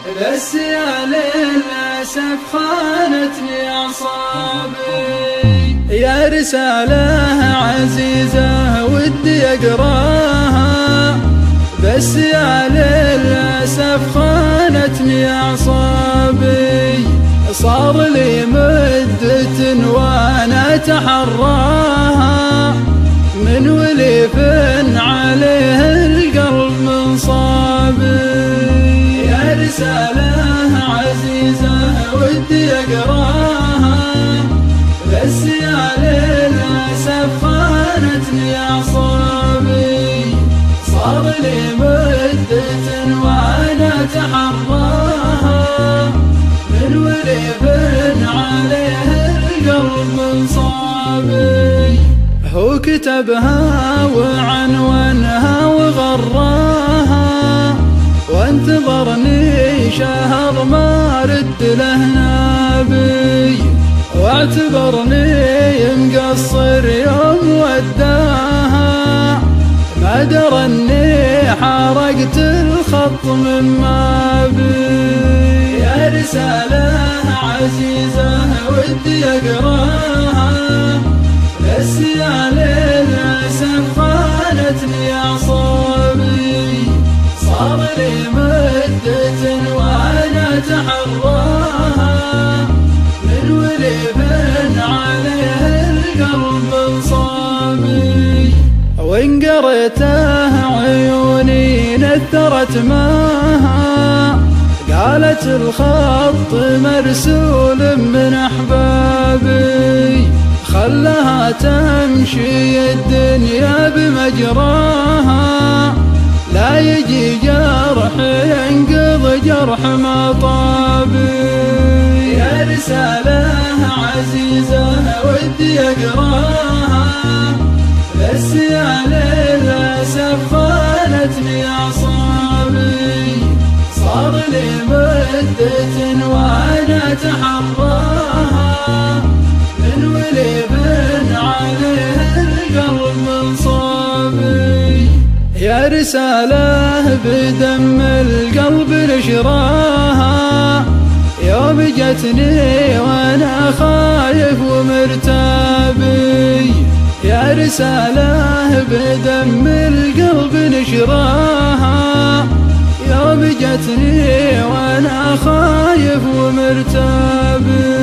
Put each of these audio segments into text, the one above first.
بس يا للأسف خانتني أعصابي. يا رسالة عزيزة ودي أقراها، بس يا للأسف خانتني أعصابي. صار لي مدة وأنا أتحراها، من ولف عليه القلب منصابي. يا رسالة عزيزة ودي أقراها، بس يا للأسف خانتني أعصابي. صار لي مدة وأنا أتحراها، من ولف عليه القلب منصابي. هو كتبها وعنوانها وغراها، وانتظرني شهر ما رد له نابي، واعتبرني مقصر يوم وداها. ما درى اني حرقت الخط مما بي. يا رسالة عزيزة ودي أقراها، بس يا للأسف خانتني أعصابي. صار لي مدة وأنا أتحراها، من ولف عليه القلب منصابي. وإن قريته عيوني نثرت ماها، قالت الخط مرسول من أحبابي. خلها تمشي الدنيا بمجراها، لا يجي جرح ينقض جرح مطابي. يا رسالة عزيزة ودي أقراها، بس يا للأسف خانتني أعصابي. صار لي مدة وأنا أتحراها، من ولف عليه القلب منصابي. يا رسالة بدم القلب نشراها، يوم جتني وأنا خايف ومرتابي. يا رسالة بدم القلب نشراها، يوم جتني وأنا خايف ومرتابي.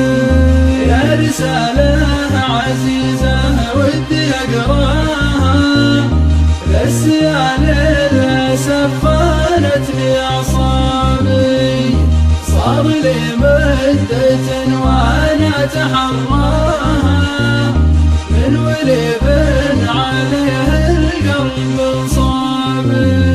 يا رسالة عزيزة ودي أقراها، بس يا للأسف خانتني أعصابي. صار لي مدة وأنا أتحراها، من ولف عليه القلب منصابي.